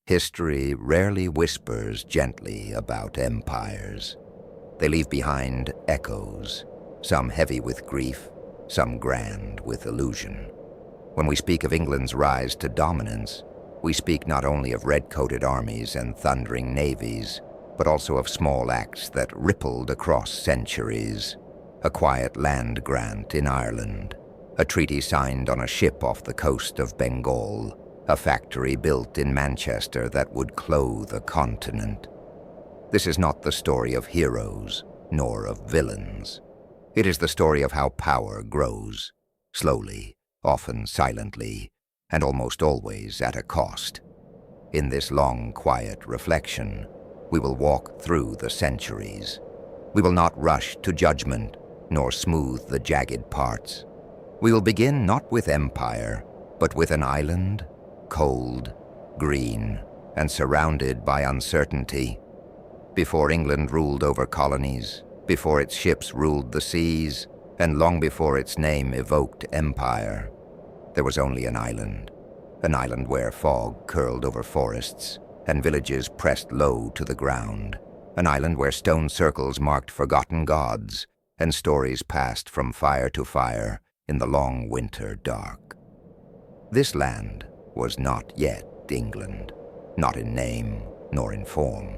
History rarely whispers gently about empires. They leave behind echoes, some heavy with grief, some grand with illusion. When we speak of England's rise to dominance, we speak not only of red-coated armies and thundering navies, but also of small acts that rippled across centuries. A quiet land grant in Ireland, a treaty signed on a ship off the coast of Bengal, a factory built in Manchester that would clothe a continent. This is not the story of heroes, nor of villains. It is the story of how power grows, slowly, often silently, and almost always at a cost. In this long, quiet reflection, we will walk through the centuries. We will not rush to judgment, nor smooth the jagged parts. We will begin not with empire, but with an island, cold, green, and surrounded by uncertainty. Before England ruled over colonies, before its ships ruled the seas, and long before its name evoked empire, there was only an island where fog curled over forests and villages pressed low to the ground, an island where stone circles marked forgotten gods and stories passed from fire to fire in the long winter dark. This land was not yet England, not in name nor in form.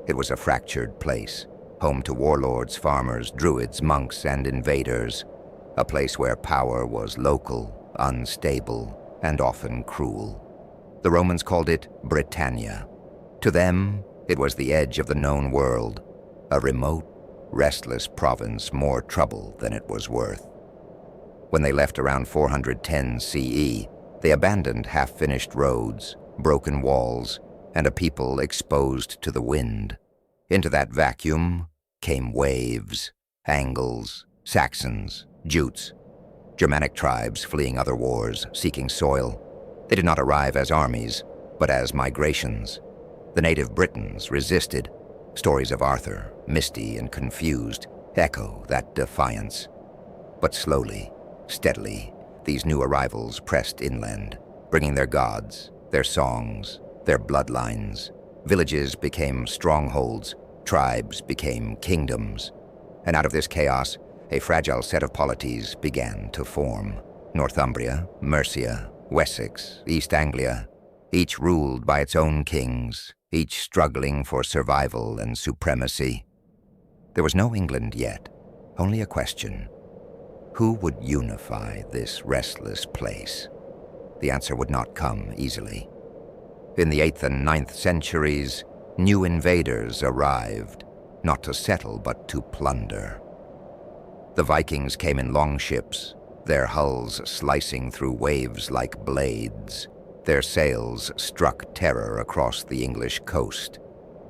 It was a fractured place, home to warlords, farmers, druids, monks, and invaders, a place where power was local, unstable, and often cruel. The Romans called it Britannia. To them, it was the edge of the known world, a remote, restless province, more trouble than it was worth. When they left around 410 CE, they abandoned half-finished roads, broken walls, and a people exposed to the wind. Into that vacuum came waves, Angles, Saxons, Jutes, Germanic tribes fleeing other wars, seeking soil. They did not arrive as armies, but as migrations. The native Britons resisted. Stories of Arthur, misty and confused, echo that defiance. But slowly, steadily, these new arrivals pressed inland, bringing their gods, their songs, their bloodlines. Villages became strongholds, tribes became kingdoms. And out of this chaos, a fragile set of polities began to form. Northumbria, Mercia, Wessex, East Anglia, each ruled by its own kings, each struggling for survival and supremacy. There was no England yet, only a question. Who would unify this restless place? The answer would not come easily. In the 8th and 9th centuries, new invaders arrived, not to settle but to plunder. The Vikings came in longships, their hulls slicing through waves like blades. Their sails struck terror across the English coast.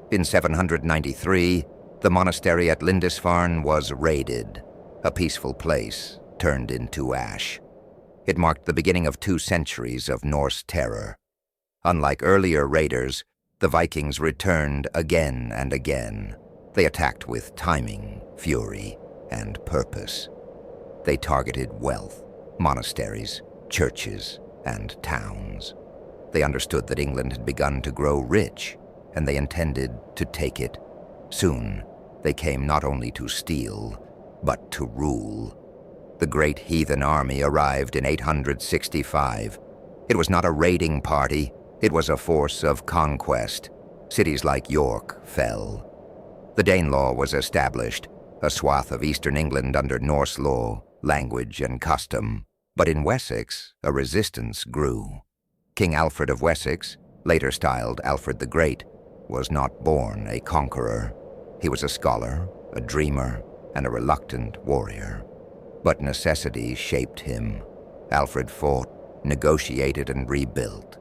In 793, the monastery at Lindisfarne was raided. A peaceful place turned into ash. It marked the beginning of 2 centuries of Norse terror. Unlike earlier raiders, the Vikings returned again and again. They attacked with timing, fury, and purpose. They targeted wealth, monasteries, churches, and towns. They understood that England had begun to grow rich, and they intended to take it. Soon, they came not only to steal, but to rule. The great heathen army arrived in 865. It was not a raiding party, it was a force of conquest. Cities like York fell. The Danelaw was established, a swath of eastern England under Norse law, language, and custom. But in Wessex, a resistance grew. King Alfred of Wessex, later styled Alfred the Great, was not born a conqueror. He was a scholar, a dreamer, and a reluctant warrior. But necessity shaped him. Alfred fought, negotiated, and rebuilt.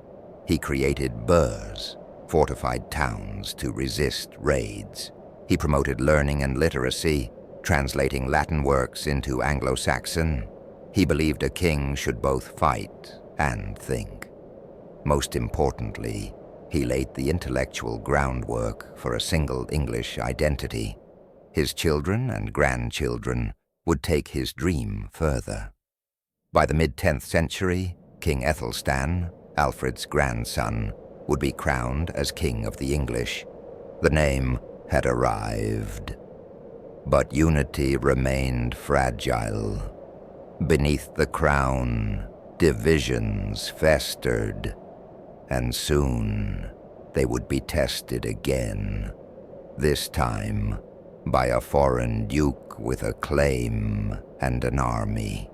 He created burhs, fortified towns to resist raids. He promoted learning and literacy, translating Latin works into Anglo-Saxon. He believed a king should both fight and think. Most importantly, he laid the intellectual groundwork for a single English identity. His children and grandchildren would take his dream further. By the mid-10th century, King Ethelstan, Alfred's grandson, would be crowned as King of the English. The name had arrived. But unity remained fragile. Beneath the crown, divisions festered, and soon they would be tested again, this time by a foreign duke with a claim and an army.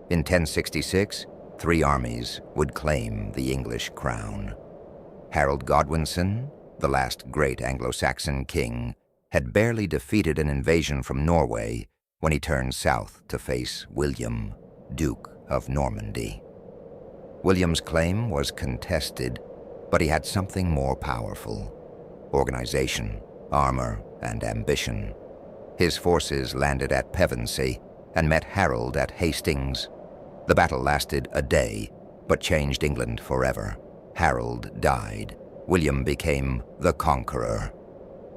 In 1066, 3 armies would claim the English crown. Harold Godwinson, the last great Anglo-Saxon king, had barely defeated an invasion from Norway when he turned south to face William, Duke of Normandy. William's claim was contested, but he had something more powerful: organization, armor, and ambition. His forces landed at Pevensey and met Harold at Hastings. The battle lasted a day, but changed England forever. Harold died. William became the conqueror.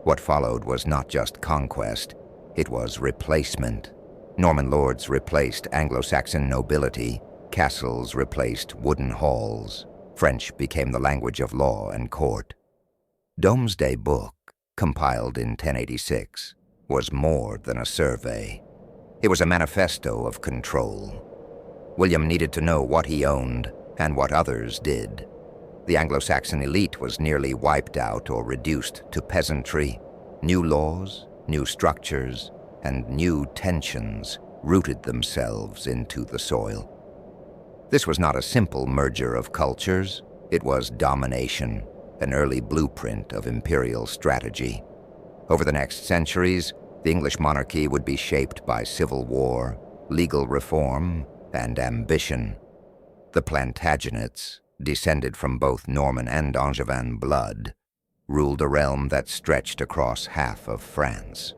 What followed was not just conquest, it was replacement. Norman lords replaced Anglo-Saxon nobility, castles replaced wooden halls, French became the language of law and court. Domesday Book, compiled in 1086, was more than a survey. It was a manifesto of control. William needed to know what he owned and what others did. The Anglo-Saxon elite was nearly wiped out or reduced to peasantry. New laws, new structures, and new tensions rooted themselves into the soil. This was not a simple merger of cultures. It was domination, an early blueprint of imperial strategy. Over the next centuries, the English monarchy would be shaped by civil war, legal reform, and ambition. The Plantagenets, descended from both Norman and Angevin blood, ruled a realm that stretched across half of France.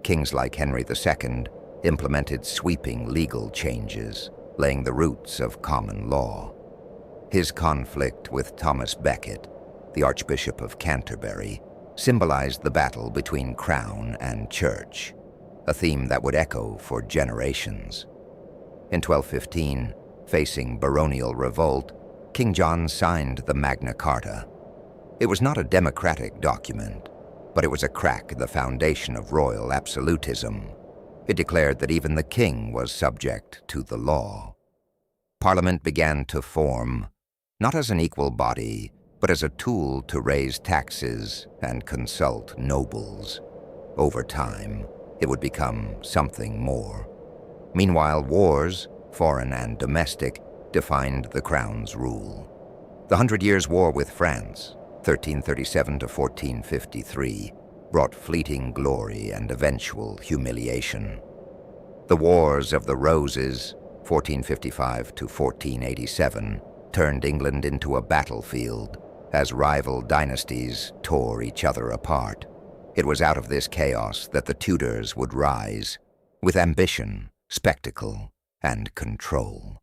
Kings like Henry II implemented sweeping legal changes, laying the roots of common law. His conflict with Thomas Becket, the Archbishop of Canterbury, symbolized the battle between crown and church, a theme that would echo for generations. In 1215, facing baronial revolt, King John signed the Magna Carta. It was not a democratic document, but it was a crack in the foundation of royal absolutism. It declared that even the king was subject to the law. Parliament began to form, not as an equal body, but as a tool to raise taxes and consult nobles. Over time, it would become something more. Meanwhile, wars, foreign and domestic, defined the crown's rule. The Hundred Years' War with France, 1337 to 1453, brought fleeting glory and eventual humiliation. The Wars of the Roses, 1455 to 1487, turned England into a battlefield as rival dynasties tore each other apart. It was out of this chaos that the Tudors would rise, with ambition, spectacle, and control.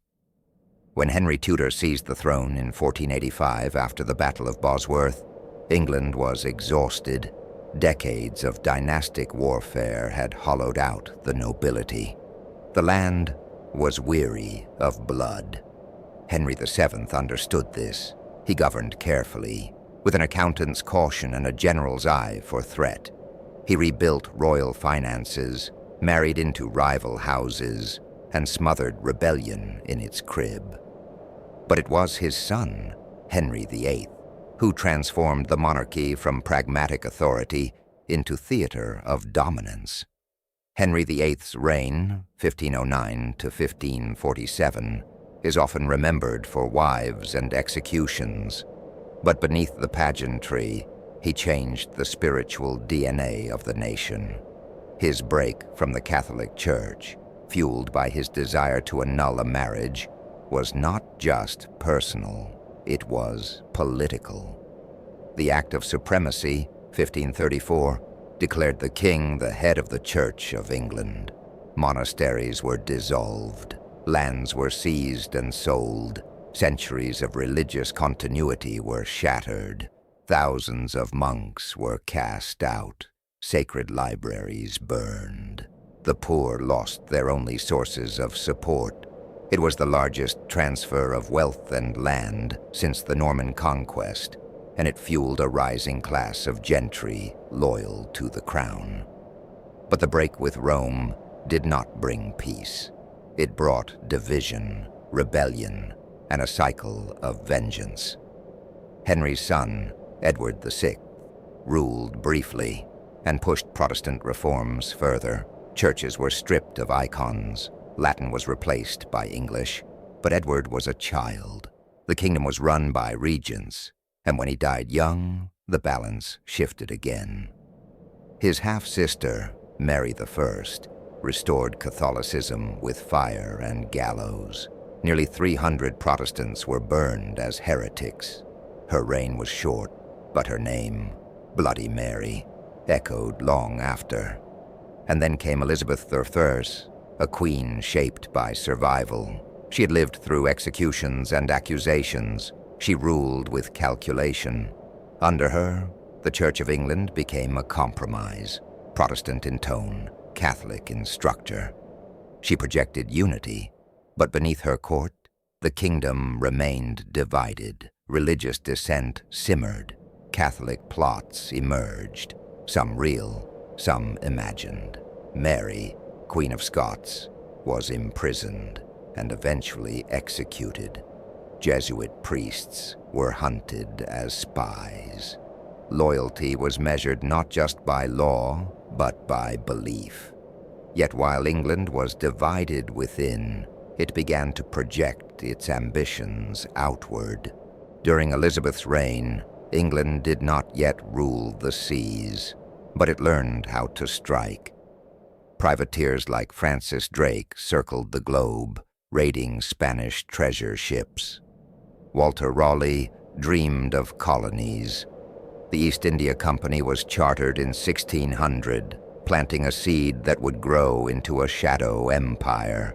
When Henry Tudor seized the throne in 1485 after the Battle of Bosworth, England was exhausted. Decades of dynastic warfare had hollowed out the nobility. The land was weary of blood. Henry VII understood this. He governed carefully, with an accountant's caution and a general's eye for threat. He rebuilt royal finances, married into rival houses, and smothered rebellion in its crib. But it was his son, Henry VIII, who transformed the monarchy from pragmatic authority into theater of dominance. Henry VIII's reign, 1509 to 1547, is often remembered for wives and executions, but beneath the pageantry, he changed the spiritual DNA of the nation. His break from the Catholic Church, fueled by his desire to annul a marriage, was not just personal, it was political. The Act of Supremacy, 1534, declared the king the head of the Church of England. Monasteries were dissolved, lands were seized and sold, centuries of religious continuity were shattered, thousands of monks were cast out, sacred libraries burned. The poor lost their only sources of support. It was the largest transfer of wealth and land since the Norman conquest, and it fueled a rising class of gentry loyal to the crown. But the break with Rome did not bring peace. It brought division, rebellion, and a cycle of vengeance. Henry's son, Edward VI, ruled briefly and pushed Protestant reforms further. Churches were stripped of icons, Latin was replaced by English, but Edward was a child. The kingdom was run by regents, and when he died young, the balance shifted again. His half-sister, Mary I, restored Catholicism with fire and gallows. Nearly 300 Protestants were burned as heretics. Her reign was short, but her name, Bloody Mary, echoed long after. And then came Elizabeth I, a queen shaped by survival. She had lived through executions and accusations. She ruled with calculation. Under her, the Church of England became a compromise, Protestant in tone, Catholic in structure. She projected unity, but beneath her court, the kingdom remained divided. Religious dissent simmered. Catholic plots emerged, some real, some imagined. Mary, Queen of Scots, was imprisoned and eventually executed. Jesuit priests were hunted as spies. Loyalty was measured not just by law, but by belief. Yet while England was divided within, it began to project its ambitions outward. During Elizabeth's reign, England did not yet rule the seas, but it learned how to strike. Privateers like Francis Drake circled the globe, raiding Spanish treasure ships. Walter Raleigh dreamed of colonies. The East India Company was chartered in 1600, planting a seed that would grow into a shadow empire.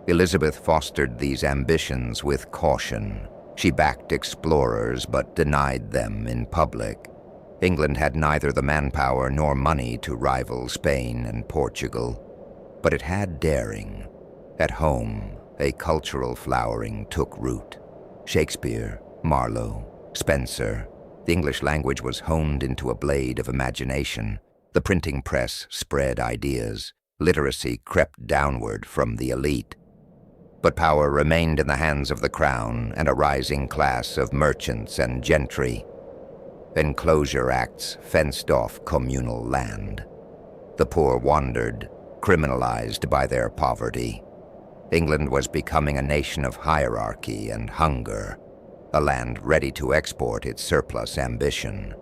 Elizabeth fostered these ambitions with caution. She backed explorers but denied them in public. England had neither the manpower nor money to rival Spain and Portugal, but it had daring. At home, a cultural flowering took root. Shakespeare, Marlowe, Spencer. The English language was honed into a blade of imagination. The printing press spread ideas. Literacy crept downward from the elite. But power remained in the hands of the crown and a rising class of merchants and gentry. Enclosure acts fenced off communal land. The poor wandered, criminalized by their poverty. England was becoming a nation of hierarchy and hunger, a land ready to export its surplus ambition.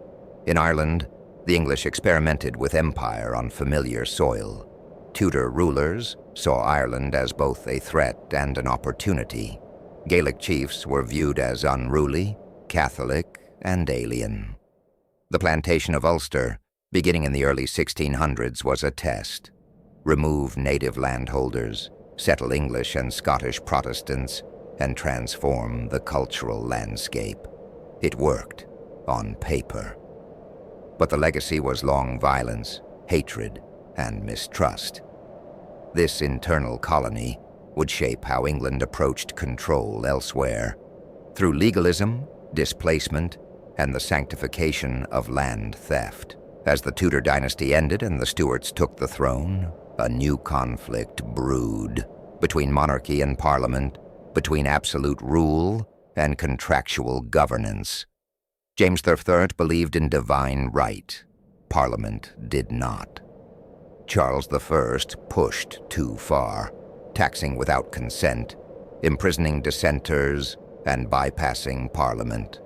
In Ireland, the English experimented with empire on familiar soil. Tudor rulers saw Ireland as both a threat and an opportunity. Gaelic chiefs were viewed as unruly, Catholic, and alien. The plantation of Ulster, beginning in the early 1600s, was a test. Remove native landholders, settle English and Scottish Protestants, and transform the cultural landscape. It worked, on paper. But the legacy was long violence, hatred, and mistrust. This internal colony would shape how England approached control elsewhere, through legalism, displacement, and the sanctification of land theft. As the Tudor dynasty ended and the Stuarts took the throne, a new conflict brewed between monarchy and parliament, between absolute rule and contractual governance. James III believed in divine right. Parliament did not. Charles I pushed too far, taxing without consent, imprisoning dissenters, and bypassing Parliament.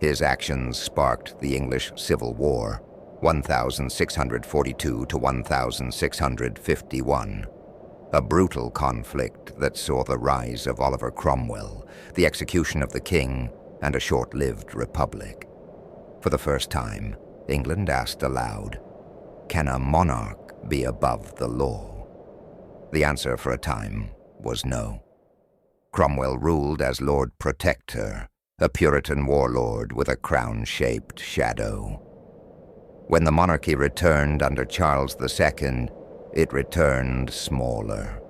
His actions sparked the English Civil War, 1642 to 1651. A brutal conflict that saw the rise of Oliver Cromwell, the execution of the king, and a short-lived republic. For the first time, England asked aloud, "Can a monarch be above the law?" The answer for a time was no. Cromwell ruled as Lord Protector, a Puritan warlord with a crown-shaped shadow. When the monarchy returned under Charles II, it returned smaller.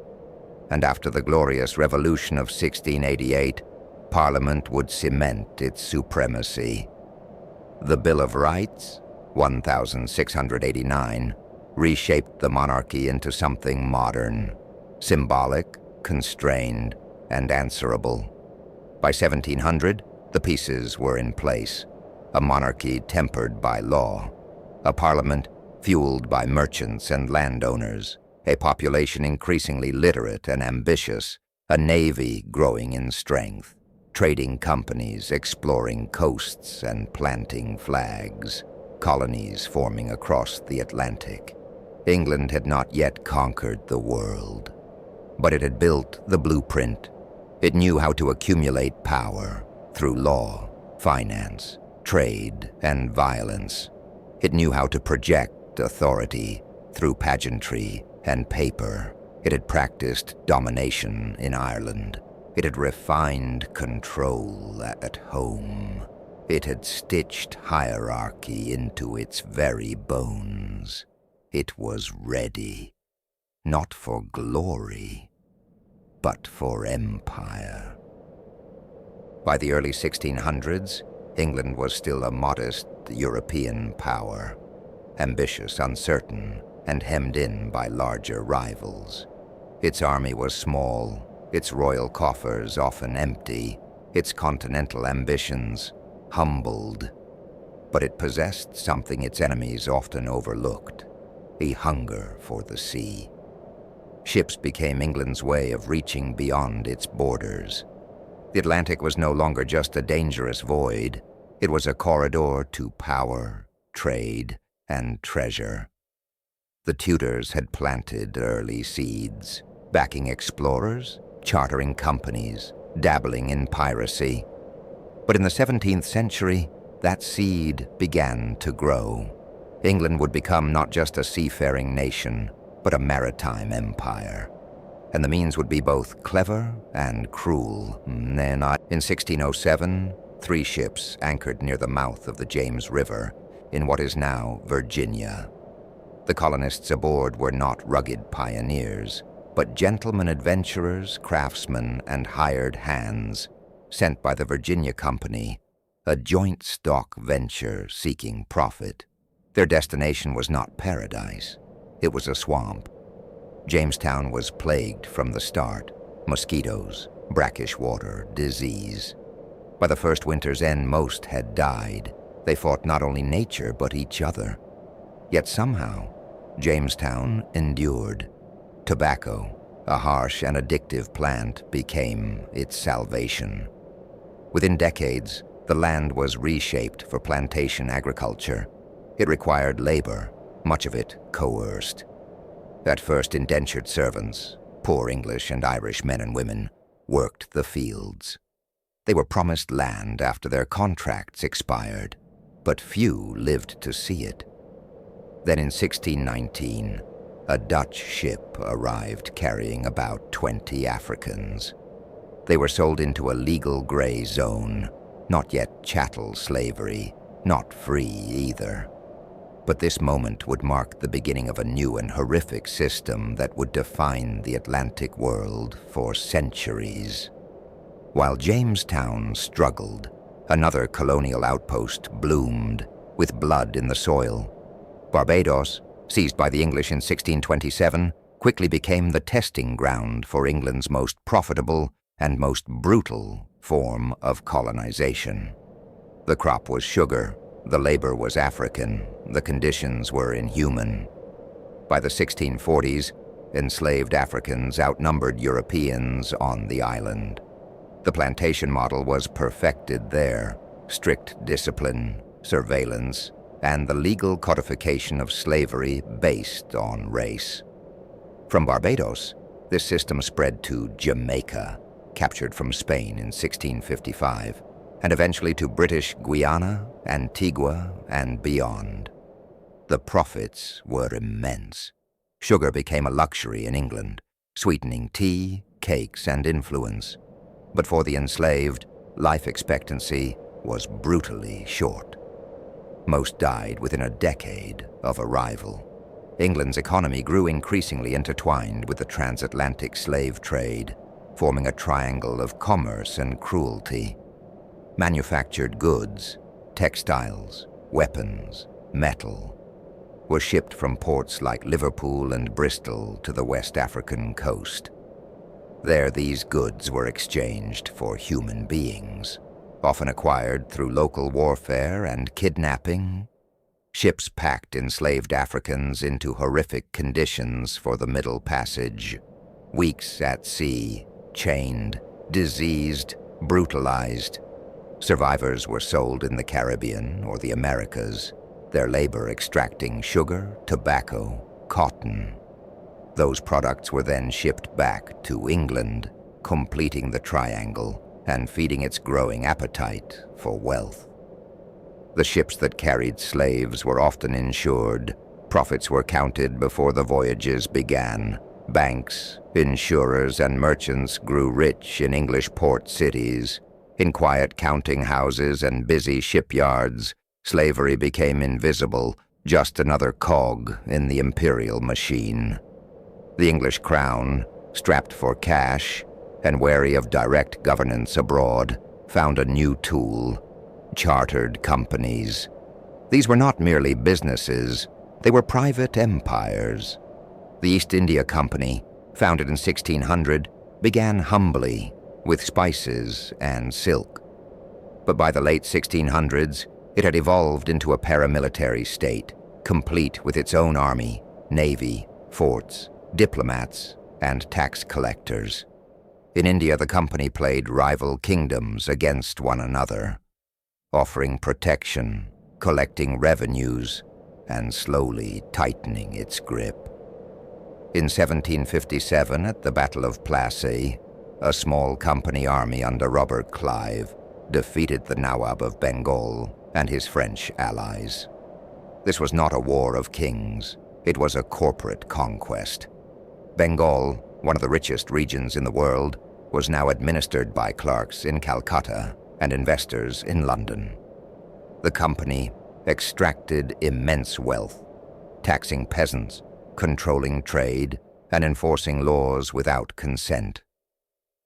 And after the Glorious Revolution of 1688, Parliament would cement its supremacy. The Bill of Rights, 1689, reshaped the monarchy into something modern, symbolic, constrained, and answerable. By 1700, the pieces were in place, a monarchy tempered by law, a parliament fueled by merchants and landowners, a population increasingly literate and ambitious, a navy growing in strength, trading companies exploring coasts and planting flags, colonies forming across the Atlantic. England had not yet conquered the world, but it had built the blueprint. It knew how to accumulate power through law, finance, trade, and violence. It knew how to project authority through pageantry and paper. It had practiced domination in Ireland. It had refined control at home. It had stitched hierarchy into its very bones. It was ready, not for glory, but for empire. By the early 1600s, England was still a modest European power, ambitious, uncertain, and hemmed in by larger rivals. Its army was small, its royal coffers often empty, its continental ambitions humbled. But it possessed something its enemies often overlooked, a hunger for the sea. Ships became England's way of reaching beyond its borders. The Atlantic was no longer just a dangerous void. It was a corridor to power, trade, and treasure. The Tudors had planted early seeds, backing explorers, chartering companies, dabbling in piracy. But in the 17th century, that seed began to grow. England would become not just a seafaring nation, but a maritime empire. And the means would be both clever and cruel. In 1607, 3 ships anchored near the mouth of the James River in what is now Virginia. The colonists aboard were not rugged pioneers, but gentlemen adventurers, craftsmen, and hired hands sent by the Virginia Company, a joint stock venture seeking profit. Their destination was not paradise. It was a swamp. Jamestown was plagued from the start. Mosquitoes, brackish water, disease. By the first winter's end, most had died. They fought not only nature, but each other. Yet somehow, Jamestown endured. Tobacco, a harsh and addictive plant, became its salvation. Within decades, the land was reshaped for plantation agriculture. It required labor, much of it coerced. At first, indentured servants, poor English and Irish men and women, worked the fields. They were promised land after their contracts expired, but few lived to see it. Then in 1619, a Dutch ship arrived carrying about 20 Africans. They were sold into a legal gray zone, not yet chattel slavery, not free either. But this moment would mark the beginning of a new and horrific system that would define the Atlantic world for centuries. While Jamestown struggled, another colonial outpost bloomed, with blood in the soil. Barbados, seized by the English in 1627, quickly became the testing ground for England's most profitable and most brutal form of colonization. The crop was sugar, the labor was African, the conditions were inhuman. By the 1640s, enslaved Africans outnumbered Europeans on the island. The plantation model was perfected there: strict discipline, surveillance, and the legal codification of slavery based on race. From Barbados, this system spread to Jamaica, captured from Spain in 1655, and eventually to British Guiana, Antigua, and beyond. The profits were immense. Sugar became a luxury in England, sweetening tea, cakes, and influence. But for the enslaved, life expectancy was brutally short. Most died within a decade of arrival. England's economy grew increasingly intertwined with the transatlantic slave trade, forming a triangle of commerce and cruelty. Manufactured goods, textiles, weapons, metal, were shipped from ports like Liverpool and Bristol to the West African coast. There, these goods were exchanged for human beings, often acquired through local warfare and kidnapping. Ships packed enslaved Africans into horrific conditions for the Middle Passage, weeks at sea, chained, diseased, brutalized. Survivors were sold in the Caribbean or the Americas, their labor extracting sugar, tobacco, cotton. Those products were then shipped back to England, completing the triangle and feeding its growing appetite for wealth. The ships that carried slaves were often insured. Profits were counted before the voyages began. Banks, insurers, and merchants grew rich in English port cities. In quiet counting houses and busy shipyards, slavery became invisible, just another cog in the imperial machine. The English crown, strapped for cash and wary of direct governance abroad, found a new tool: chartered companies. These were not merely businesses, they were private empires. The East India Company, founded in 1600, began humbly, with spices and silk. But by the late 1600s, it had evolved into a paramilitary state, complete with its own army, navy, forts, diplomats, and tax collectors. In India, the company played rival kingdoms against one another, offering protection, collecting revenues, and slowly tightening its grip. In 1757, at the Battle of Plassey, a small company army under Robert Clive defeated the Nawab of Bengal and his French allies. This was not a war of kings, it was a corporate conquest. Bengal, one of the richest regions in the world, was now administered by clerks in Calcutta and investors in London. The company extracted immense wealth, taxing peasants, controlling trade, and enforcing laws without consent.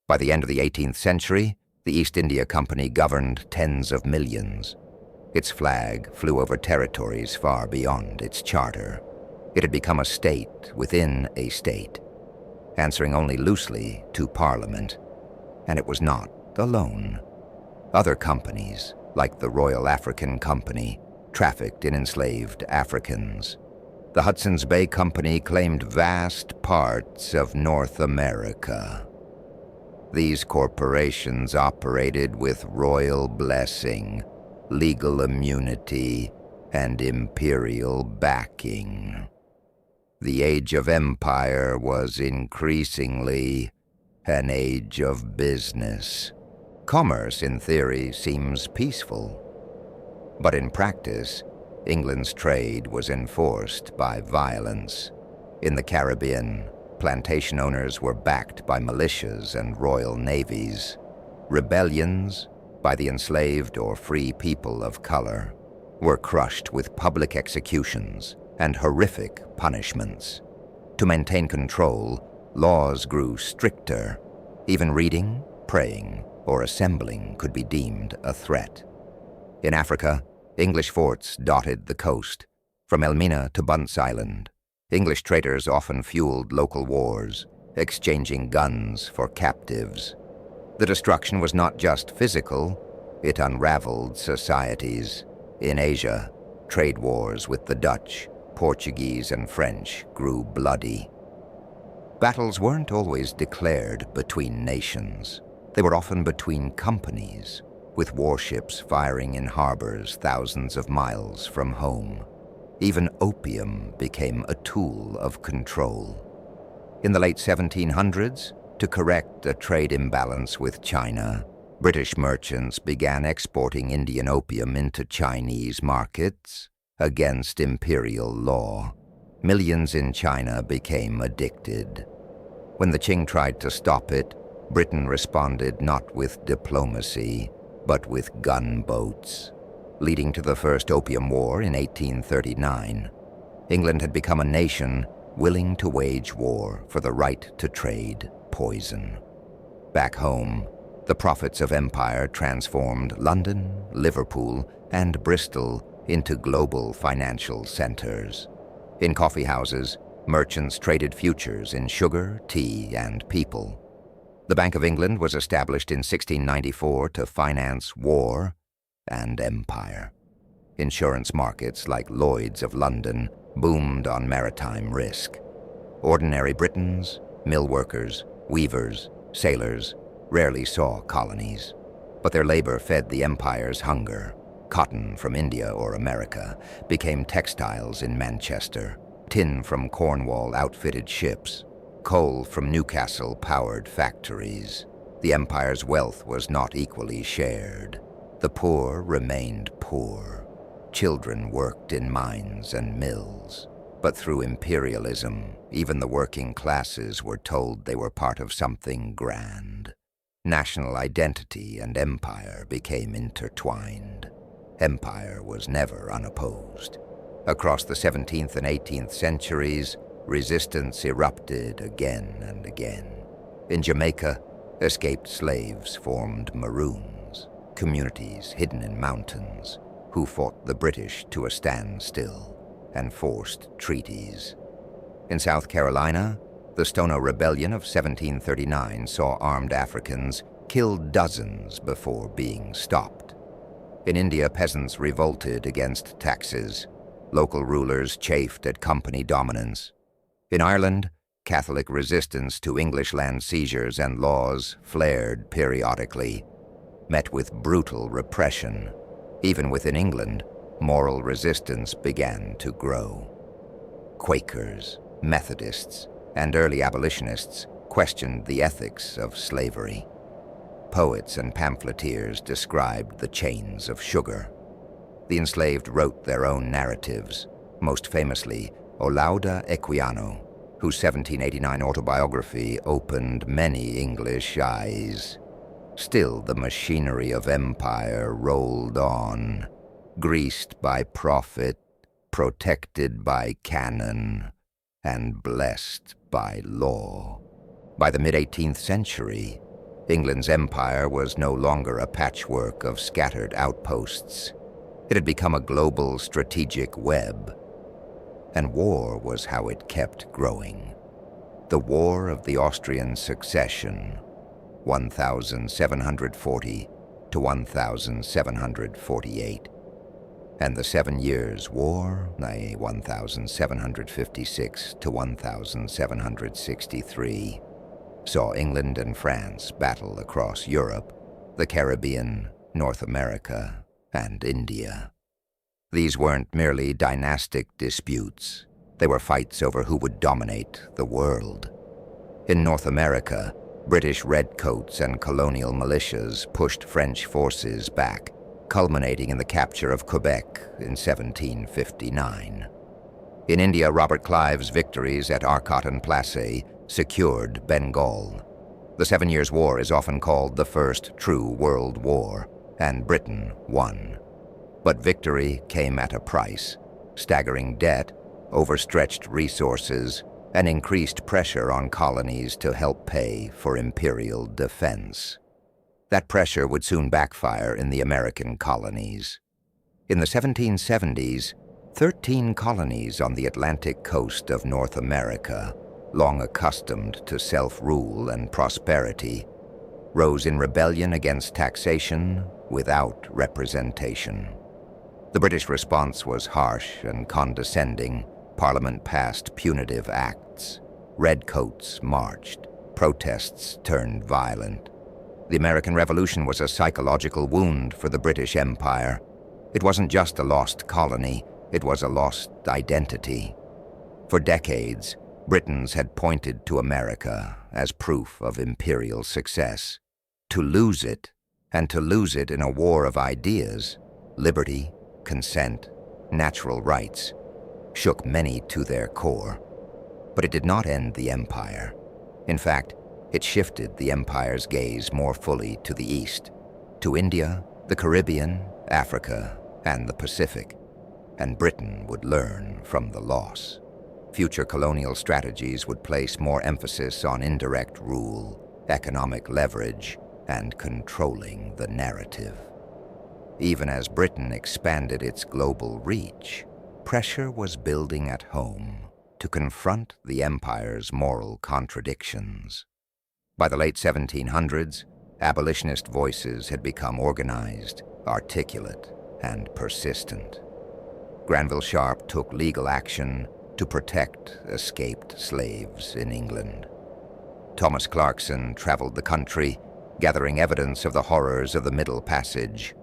By the end of the 18th century, the East India Company governed tens of millions. Its flag flew over territories far beyond its charter. It had become a state within a state, answering only loosely to Parliament. And it was not alone. Other companies, like the Royal African Company, trafficked in enslaved Africans. The Hudson's Bay Company claimed vast parts of North America. These corporations operated with royal blessing, legal immunity, and imperial backing. The age of empire was increasingly an age of business. Commerce, in theory, seems peaceful. But in practice, England's trade was enforced by violence. In the Caribbean, plantation owners were backed by militias and royal navies. Rebellions, by the enslaved or free people of color, were crushed with public executions and horrific punishments. To maintain control, laws grew stricter. Even reading, praying, or assembling could be deemed a threat. In Africa, English forts dotted the coast. From Elmina to Bunce Island, English traders often fueled local wars, exchanging guns for captives. The destruction was not just physical, it unraveled societies. In Asia, trade wars with the Dutch, Portuguese, and French grew bloody. Battles weren't always declared between nations. They were often between companies, with warships firing in harbors thousands of miles from home. Even opium became a tool of control. In the late 1700s, to correct a trade imbalance with China, British merchants began exporting Indian opium into Chinese markets against imperial law. Millions in China became addicted. When the Qing tried to stop it, Britain responded not with diplomacy, but with gunboats, leading to the First Opium War in 1839. England had become a nation willing to wage war for the right to trade poison. Back home, the profits of empire transformed London, Liverpool, and Bristol into global financial centers. In coffee houses, merchants traded futures in sugar, tea, and people. The Bank of England was established in 1694 to finance war and empire. Insurance markets like Lloyd's of London boomed on maritime risk. Ordinary Britons, mill workers, weavers, sailors rarely saw colonies, but their labor fed the empire's hunger. Cotton from India or America became textiles in Manchester, tin from Cornwall outfitted ships, coal from Newcastle powered factories. The empire's wealth was not equally shared. The poor remained poor. Children worked in mines and mills. But through imperialism, even the working classes were told they were part of something grand. National identity and empire became intertwined. Empire was never unopposed. Across the 17th and 18th centuries, resistance erupted again and again. In Jamaica, escaped slaves formed Maroons, communities hidden in mountains, who fought the British to a standstill and forced treaties. In South Carolina, the Stono Rebellion of 1739 saw armed Africans kill dozens before being stopped. In India, peasants revolted against taxes. Local rulers chafed at company dominance. In Ireland, Catholic resistance to English land seizures and laws flared periodically, met with brutal repression. Even within England, moral resistance began to grow. Quakers, Methodists, and early abolitionists questioned the ethics of slavery. Poets and pamphleteers described the chains of sugar. The enslaved wrote their own narratives, most famously Olaudah Equiano, whose 1789 autobiography opened many English eyes. Still, the machinery of empire rolled on, greased by profit, protected by canon, and blessed by law. By the mid-18th century, England's empire was no longer a patchwork of scattered outposts. It had become a global strategic web, and war was how it kept growing. The War of the Austrian Succession, 1740 to 1748, and the 7 Years' War, 1756 to 1763, saw England and France battle across Europe, the Caribbean, North America, and India. These weren't merely dynastic disputes. They were fights over who would dominate the world. In North America, British redcoats and colonial militias pushed French forces back, culminating in the capture of Quebec in 1759. In India, Robert Clive's victories at Arcot and Plassey secured Bengal. The 7 Years' War is often called the first true world war, and Britain won. But victory came at a price: staggering debt, overstretched resources, and increased pressure on colonies to help pay for imperial defense. That pressure would soon backfire in the American colonies. In the 1770s, 13 colonies on the Atlantic coast of North America, long accustomed to self-rule and prosperity, rose in rebellion against taxation without representation. The British response was harsh and condescending. Parliament passed punitive acts. Redcoats marched. Protests turned violent. The American Revolution was a psychological wound for the British Empire. It wasn't just a lost colony, it was a lost identity. For decades, Britons had pointed to America as proof of imperial success. To lose it, and to lose it in a war of ideas, liberty, consent, natural rights, shook many to their core. But it did not end the empire. In fact, it shifted the empire's gaze more fully to the east, to India, the Caribbean, Africa, and the Pacific, and Britain would learn from the loss. Future colonial strategies would place more emphasis on indirect rule, economic leverage, and controlling the narrative. Even as Britain expanded its global reach, pressure was building at home to confront the empire's moral contradictions. By the late 1700s, abolitionist voices had become organized, articulate, and persistent. Granville Sharp took legal action to protect escaped slaves in England. Thomas Clarkson traveled the country, gathering evidence of the horrors of the Middle Passage.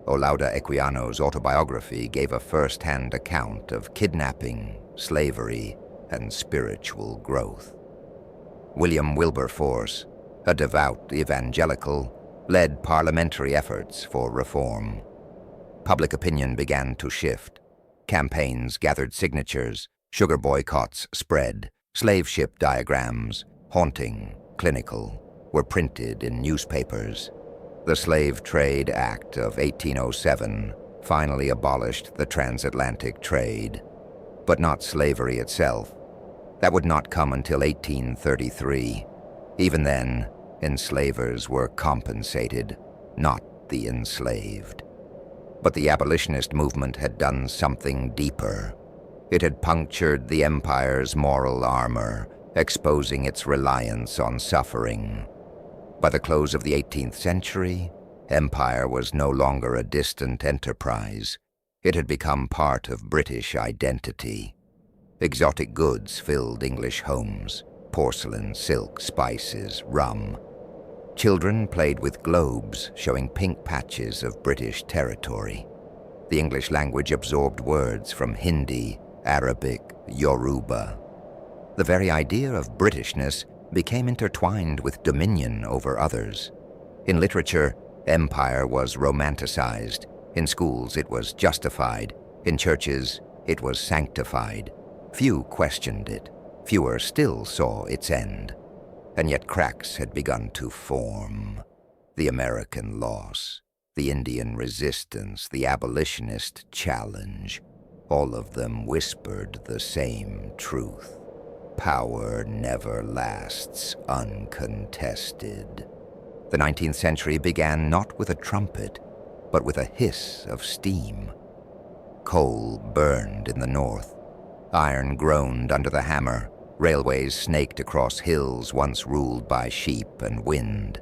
Olaudah Equiano's autobiography gave a first-hand account of kidnapping, slavery, and spiritual growth. William Wilberforce, a devout evangelical, led parliamentary efforts for reform. Public opinion began to shift. Campaigns gathered signatures, sugar boycotts spread, slave ship diagrams, haunting, clinical, were printed in newspapers. The Slave Trade Act of 1807 finally abolished the transatlantic trade, but not slavery itself. That would not come until 1833. Even then, enslavers were compensated, not the enslaved. But the abolitionist movement had done something deeper. It had punctured the empire's moral armor, exposing its reliance on suffering. By the close of the 18th century, empire was no longer a distant enterprise. It had become part of British identity. Exotic goods filled English homes: porcelain, silk, spices, rum. Children played with globes showing pink patches of British territory. The English language absorbed words from Hindi, Arabic, Yoruba. The very idea of Britishness became intertwined with dominion over others. In literature, empire was romanticized. In schools, it was justified. In churches, it was sanctified. Few questioned it. Fewer still saw its end. And yet cracks had begun to form. The American loss, the Indian resistance, the abolitionist challenge, all of them whispered the same truth. Power never lasts uncontested. The 19th century began not with a trumpet, but with a hiss of steam. Coal burned in the north. Iron groaned under the hammer. Railways snaked across hills once ruled by sheep and wind.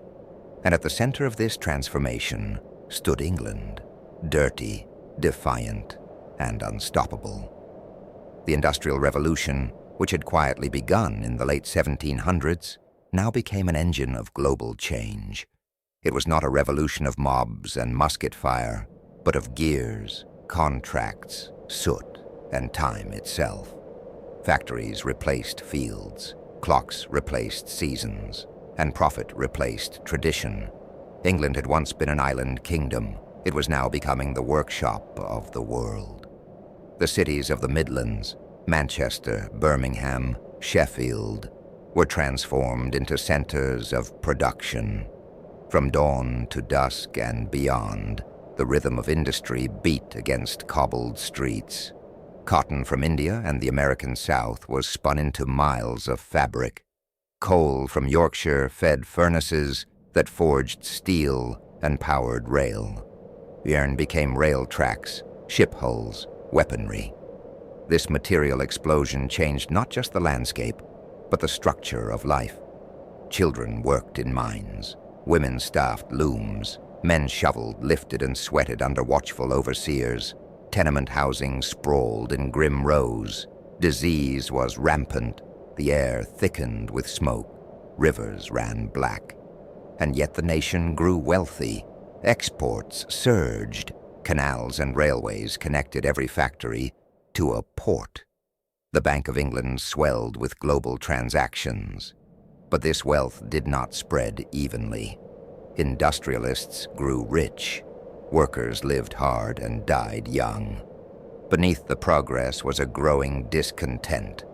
And at the center of this transformation stood England, dirty, defiant, and unstoppable. The Industrial Revolution, which had quietly begun in the late 1700s, now became an engine of global change. It was not a revolution of mobs and musket fire, but of gears, contracts, soot, and time itself. Factories replaced fields, clocks replaced seasons, and profit replaced tradition. England had once been an island kingdom. It was now becoming the workshop of the world. The cities of the Midlands, Manchester, Birmingham, Sheffield, were transformed into centers of production. From dawn to dusk and beyond, the rhythm of industry beat against cobbled streets. Cotton from India and the American South was spun into miles of fabric. Coal from Yorkshire fed furnaces that forged steel and powered rail. Iron became rail tracks, ship hulls, weaponry. This material explosion changed not just the landscape, but the structure of life. Children worked in mines. Women staffed looms. Men shoveled, lifted, and sweated under watchful overseers. Tenement housing sprawled in grim rows. Disease was rampant. The air thickened with smoke. Rivers ran black. And yet the nation grew wealthy. Exports surged. Canals and railways connected every factory to a port. The Bank of England swelled with global transactions. But this wealth did not spread evenly. Industrialists grew rich. Workers lived hard and died young. Beneath the progress was a growing discontent.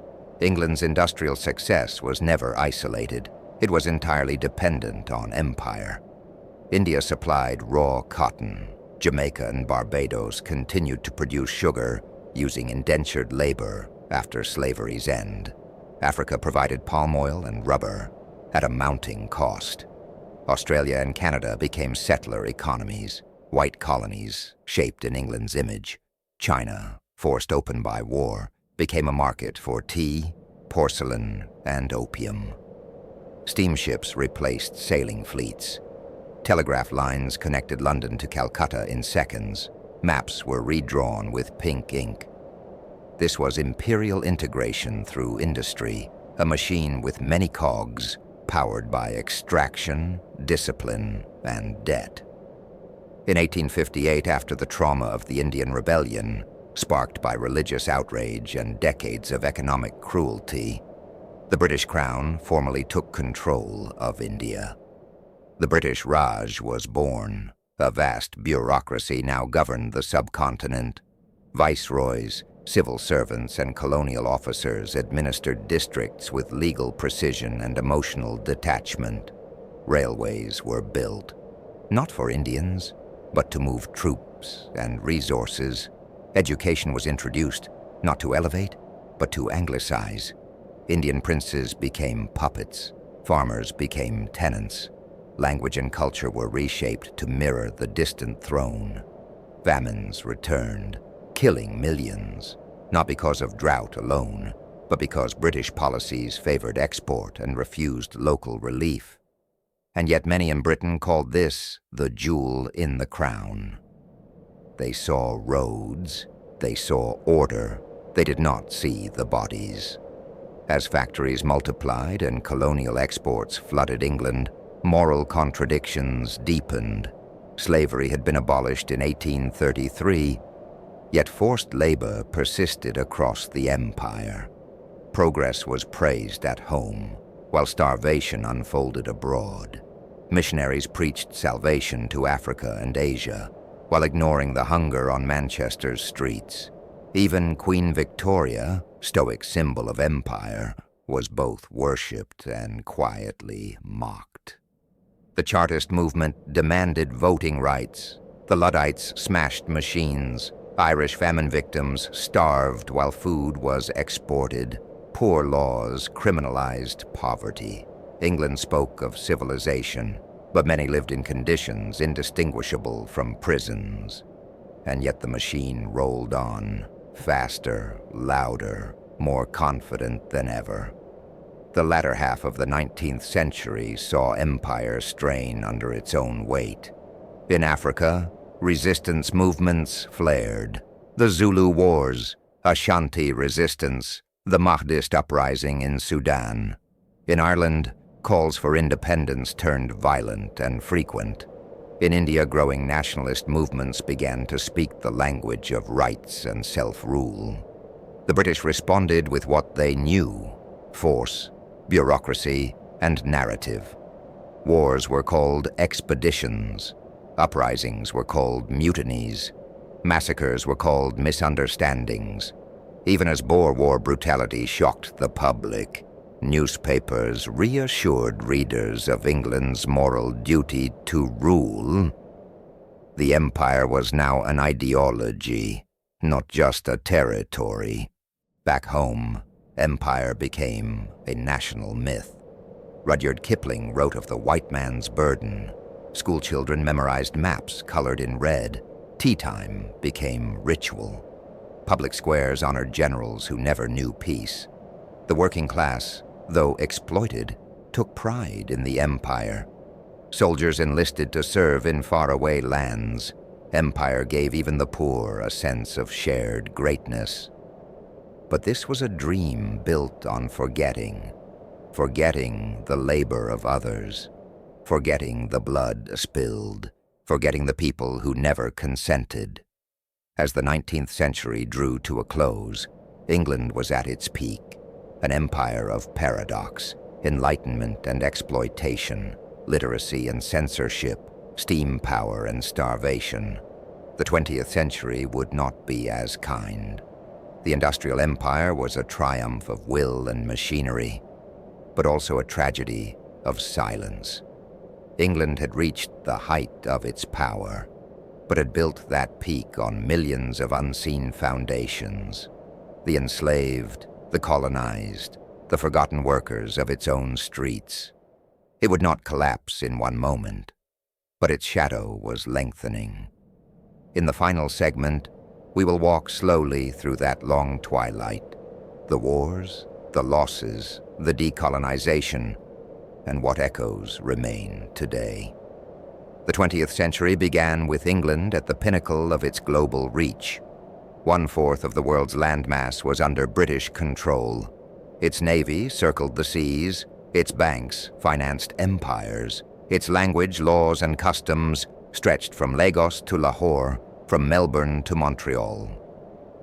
England's industrial success was never isolated. It was entirely dependent on empire. India supplied raw cotton. Jamaica and Barbados continued to produce sugar using indentured labor after slavery's end. Africa provided palm oil and rubber at a mounting cost. Australia and Canada became settler economies. White colonies, shaped in England's image, China, forced open by war, became a market for tea, porcelain, and opium. Steamships replaced sailing fleets. Telegraph lines connected London to Calcutta in seconds. Maps were redrawn with pink ink. This was imperial integration through industry, a machine with many cogs, powered by extraction, discipline, and debt. In 1858, after the trauma of the Indian Rebellion, sparked by religious outrage and decades of economic cruelty, the British Crown formally took control of India. The British Raj was born. A vast bureaucracy now governed the subcontinent. Viceroys, civil servants, and colonial officers administered districts with legal precision and emotional detachment. Railways were built, not for Indians, but to move troops and resources. Education was introduced, not to elevate, but to anglicize. Indian princes became puppets. Farmers became tenants. Language and culture were reshaped to mirror the distant throne. Famines returned, killing millions, not because of drought alone, but because British policies favored export and refused local relief. And yet many in Britain called this the jewel in the crown. They saw roads, they saw order, they did not see the bodies. As factories multiplied and colonial exports flooded England, moral contradictions deepened. Slavery had been abolished in 1833, yet forced labor persisted across the empire. Progress was praised at home, while starvation unfolded abroad. Missionaries preached salvation to Africa and Asia, while ignoring the hunger on Manchester's streets. Even Queen Victoria, stoic symbol of empire, was both worshipped and quietly mocked. The Chartist movement demanded voting rights. The Luddites smashed machines. Irish famine victims starved while food was exported. Poor laws criminalized poverty. England spoke of civilization, but many lived in conditions indistinguishable from prisons. And yet the machine rolled on, faster, louder, more confident than ever. The latter half of the 19th century saw empire strain under its own weight. In Africa, resistance movements flared. The Zulu Wars, Ashanti resistance, the Mahdist uprising in Sudan. In Ireland, calls for independence turned violent and frequent. In India, growing nationalist movements began to speak the language of rights and self-rule. The British responded with what they knew: force, bureaucracy, and narrative. Wars were called expeditions. Uprisings were called mutinies. Massacres were called misunderstandings. Even as Boer War brutality shocked the public, newspapers reassured readers of England's moral duty to rule. The empire was now an ideology, not just a territory. Back home, empire became a national myth. Rudyard Kipling wrote of the white man's burden. Schoolchildren memorized maps colored in red. Tea time became ritual. Public squares honored generals who never knew peace. The working class, though exploited, took pride in the empire. Soldiers enlisted to serve in faraway lands. Empire gave even the poor a sense of shared greatness. But this was a dream built on forgetting the labor of others, forgetting the blood spilled, forgetting the people who never consented. As the 19th century drew to a close, England was at its peak, an empire of paradox, enlightenment and exploitation, literacy and censorship, steam power and starvation. The 20th century would not be as kind. The industrial empire was a triumph of will and machinery, but also a tragedy of silence. England had reached the height of its power, but had built that peak on millions of unseen foundations. The enslaved, the colonized, the forgotten workers of its own streets. It would not collapse in one moment, but its shadow was lengthening, In the final segment, we will walk slowly through that long twilight, the wars, the losses, the decolonization, and what echoes remain today. The 20th century began with England at the pinnacle of its global reach. 1/4 of the world's landmass was under British control. Its navy circled the seas, its banks financed empires, its language, laws, and customs stretched from Lagos to Lahore, from Melbourne to Montreal.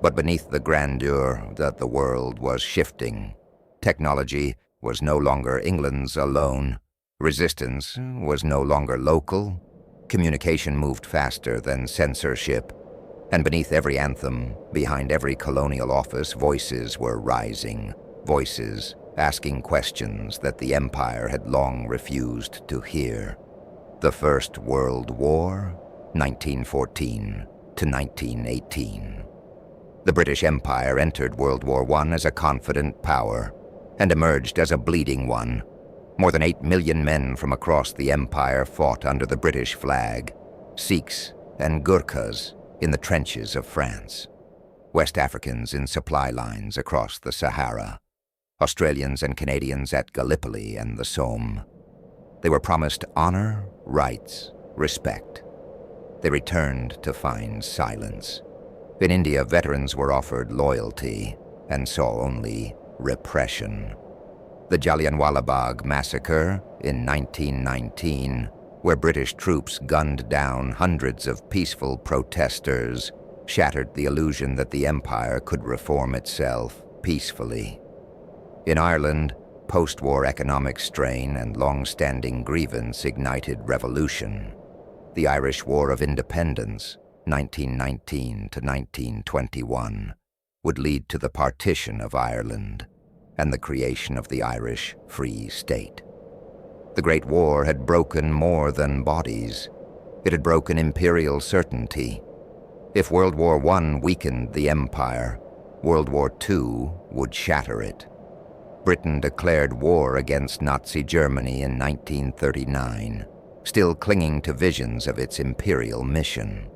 But beneath the grandeur that the world was shifting, technology was no longer England's alone. Resistance was no longer local. Communication moved faster than censorship. And beneath every anthem, behind every colonial office, voices were rising. Voices asking questions that the empire had long refused to hear. The First World War, 1914 to 1918. The British Empire entered World War I as a confident power and emerged as a bleeding one. More than 8 million men from across the empire fought under the British flag, Sikhs and Gurkhas in the trenches of France, West Africans in supply lines across the Sahara, Australians and Canadians at Gallipoli and the Somme. They were promised honor, rights, respect. They returned to find silence. In India, veterans were offered loyalty and saw only repression. The Jallianwala Bagh massacre in 1919, where British troops gunned down hundreds of peaceful protesters, shattered the illusion that the empire could reform itself peacefully. In Ireland, post-war economic strain and long-standing grievance ignited revolution. The Irish War of Independence, 1919 to 1921, would lead to the partition of Ireland and the creation of the Irish Free State. The Great War had broken more than bodies. It had broken imperial certainty. If World War I weakened the empire, World War II would shatter it. Britain declared war against Nazi Germany in 1939, still clinging to visions of its imperial mission.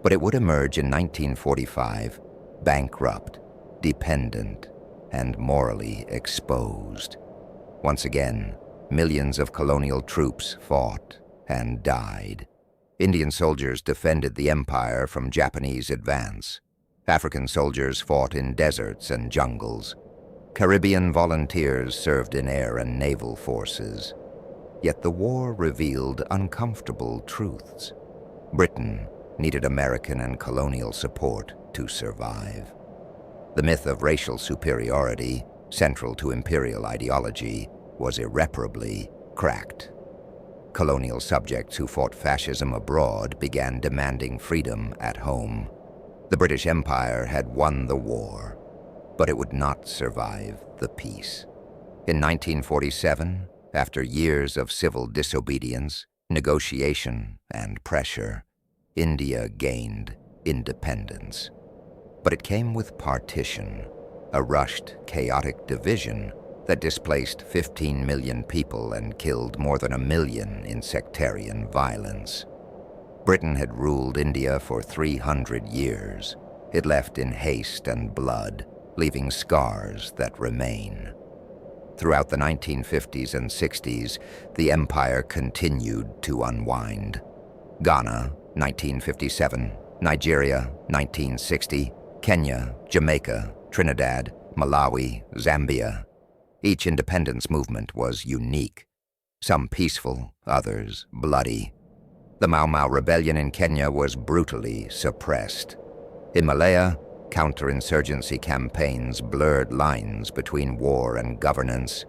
But it would emerge in 1945, bankrupt, dependent, and morally exposed. Once again, millions of colonial troops fought and died. Indian soldiers defended the empire from Japanese advance. African soldiers fought in deserts and jungles. Caribbean volunteers served in air and naval forces. Yet the war revealed uncomfortable truths. Britain needed American and colonial support to survive. The myth of racial superiority, central to imperial ideology, was irreparably cracked. Colonial subjects who fought fascism abroad began demanding freedom at home. The British Empire had won the war, but it would not survive the peace. In 1947, after years of civil disobedience, negotiation, and pressure, India gained independence. But it came with partition, a rushed, chaotic division that displaced 15 million people and killed more than 1 million in sectarian violence. Britain had ruled India for 300 years. It left in haste and blood, leaving scars that remain. Throughout the 1950s and 60s, the empire continued to unwind. Ghana, 1957, Nigeria, 1960, Kenya, Jamaica, Trinidad, Malawi, Zambia. Each independence movement was unique, some peaceful, others bloody. The Mau Mau rebellion in Kenya was brutally suppressed. In Malaya, counterinsurgency campaigns blurred lines between war and governance.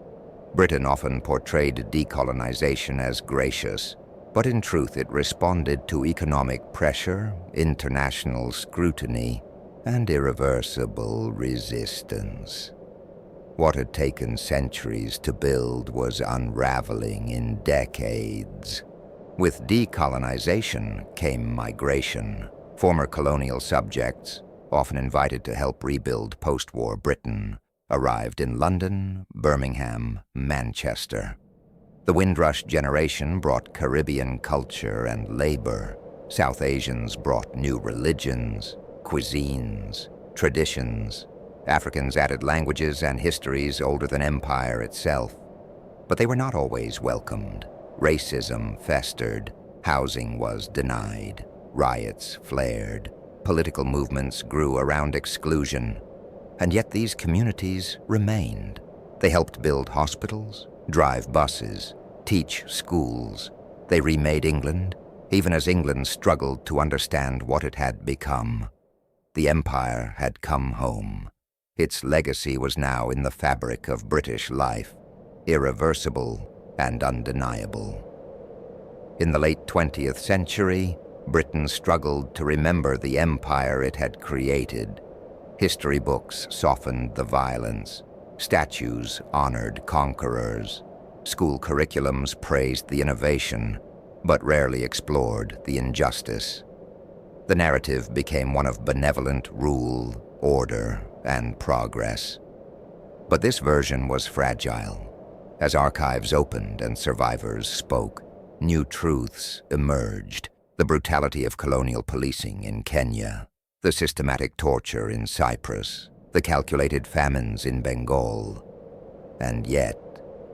Britain often portrayed decolonization as gracious, but in truth it responded to economic pressure, international scrutiny, and irreversible resistance. What had taken centuries to build was unraveling in decades. With decolonization came migration. Former colonial subjects, often invited to help rebuild post-war Britain, arrived in London, Birmingham, Manchester. The Windrush generation brought Caribbean culture and labor. South Asians brought new religions, cuisines, traditions. Africans added languages and histories older than empire itself. But they were not always welcomed. Racism festered, housing was denied, riots flared, political movements grew around exclusion. And yet these communities remained. They helped build hospitals, drive buses, teach schools. They remade England, even as England struggled to understand what it had become. The empire had come home. Its legacy was now in the fabric of British life, irreversible and undeniable. In the late 20th century, Britain struggled to remember the empire it had created. History books softened the violence. Statues honored conquerors. School curriculums praised the innovation, but rarely explored the injustice. The narrative became one of benevolent rule, order, and progress. But this version was fragile. As archives opened and survivors spoke, new truths emerged. The brutality of colonial policing in Kenya, the systematic torture in Cyprus, the calculated famines in Bengal. And yet,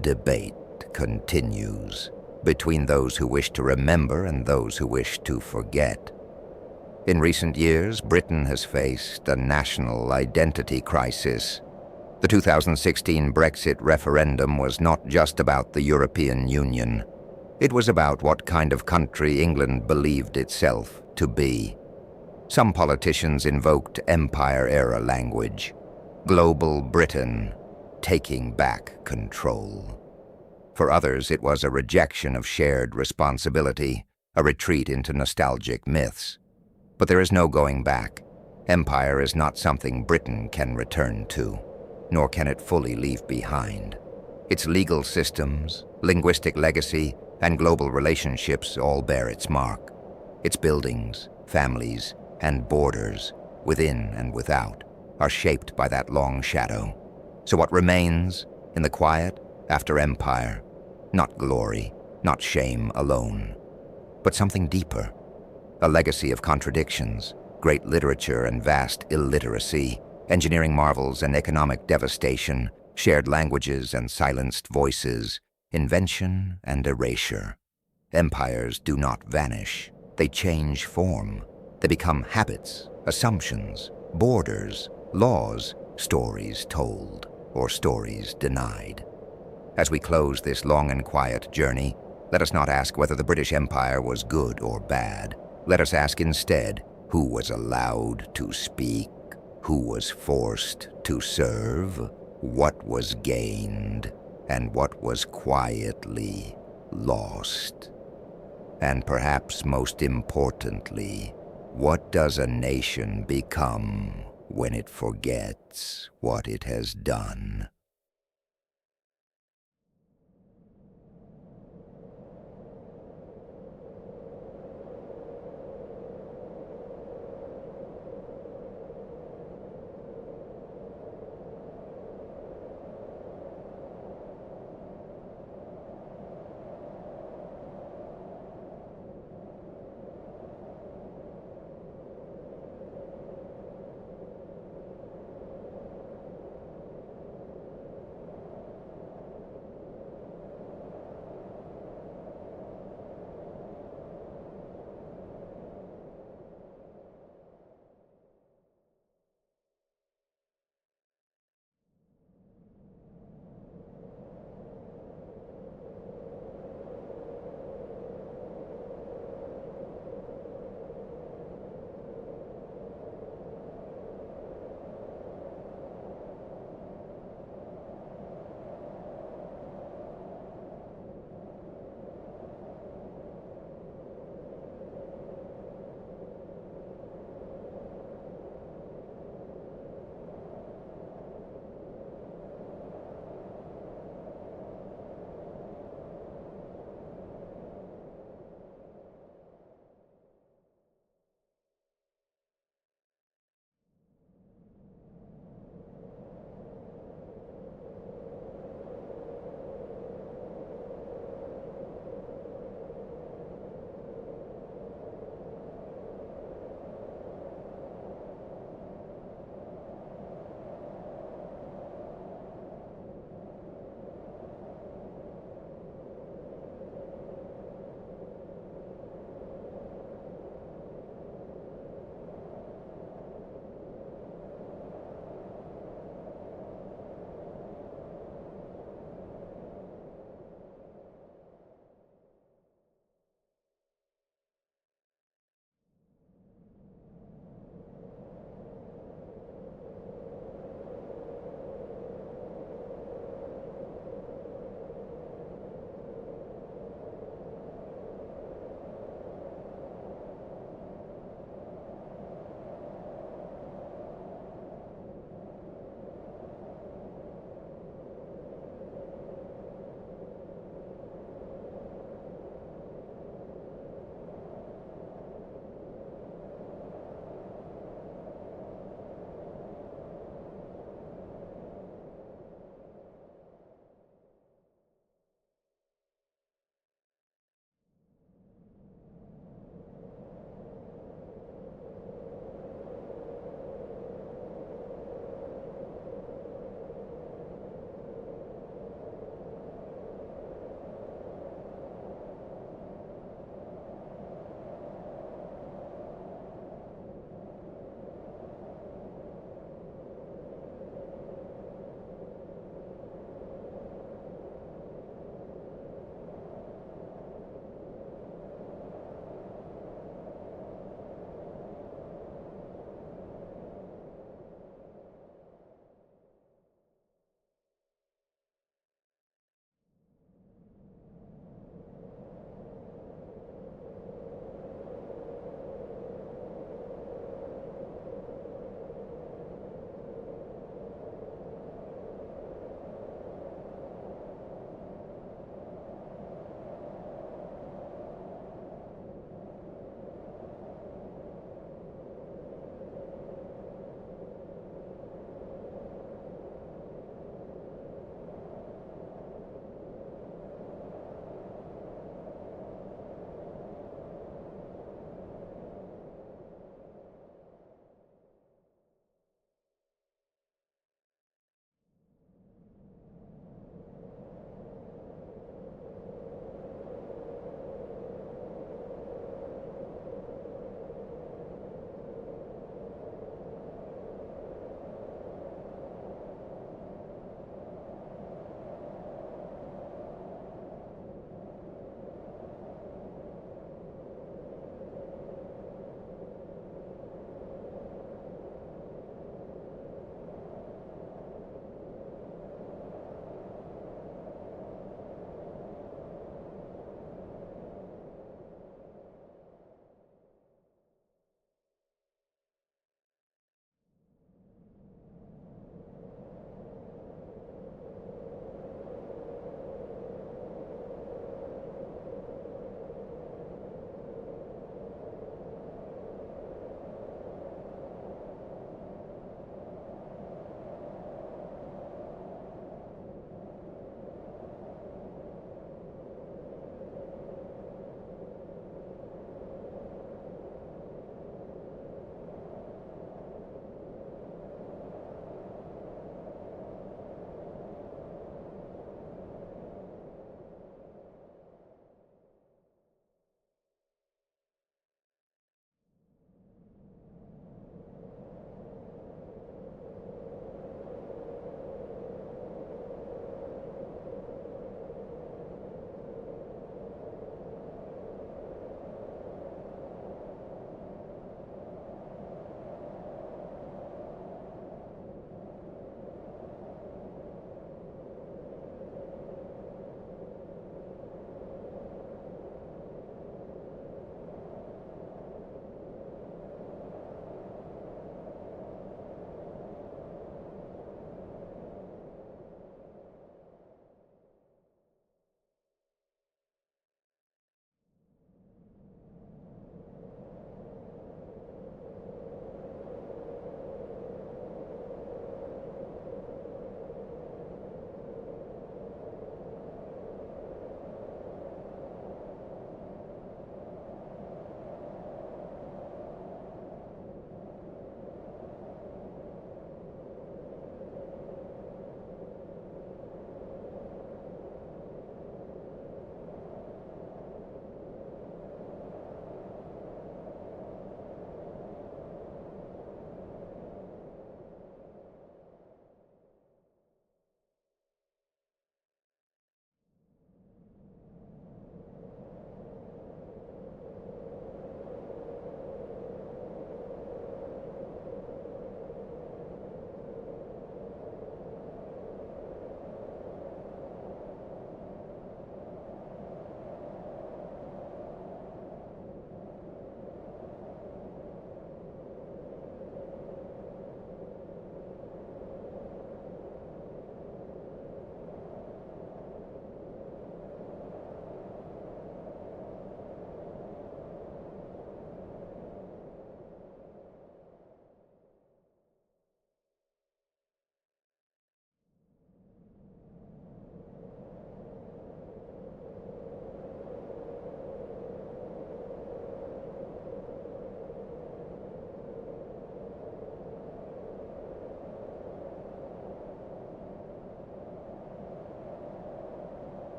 debate continues between those who wish to remember and those who wish to forget. In recent years, Britain has faced a national identity crisis. The 2016 Brexit referendum was not just about the European Union. It was about what kind of country England believed itself to be. Some politicians invoked empire-era language. Global Britain, taking back control. For others, it was a rejection of shared responsibility, a retreat into nostalgic myths. But there is no going back. Empire is not something Britain can return to, nor can it fully leave behind. Its legal systems, linguistic legacy, and global relationships all bear its mark. Its buildings, families, and borders, within and without, are shaped by that long shadow. So what remains in the quiet after empire? Not glory, not shame alone, but something deeper. A legacy of contradictions, great literature and vast illiteracy, engineering marvels and economic devastation, shared languages and silenced voices, invention and erasure. Empires do not vanish. They change form. They become habits, assumptions, borders, laws, stories told or stories denied. As we close this long and quiet journey, let us not ask whether the British Empire was good or bad. Let us ask instead, who was allowed to speak, who was forced to serve, what was gained, and what was quietly lost. And perhaps most importantly, what does a nation become when it forgets what it has done?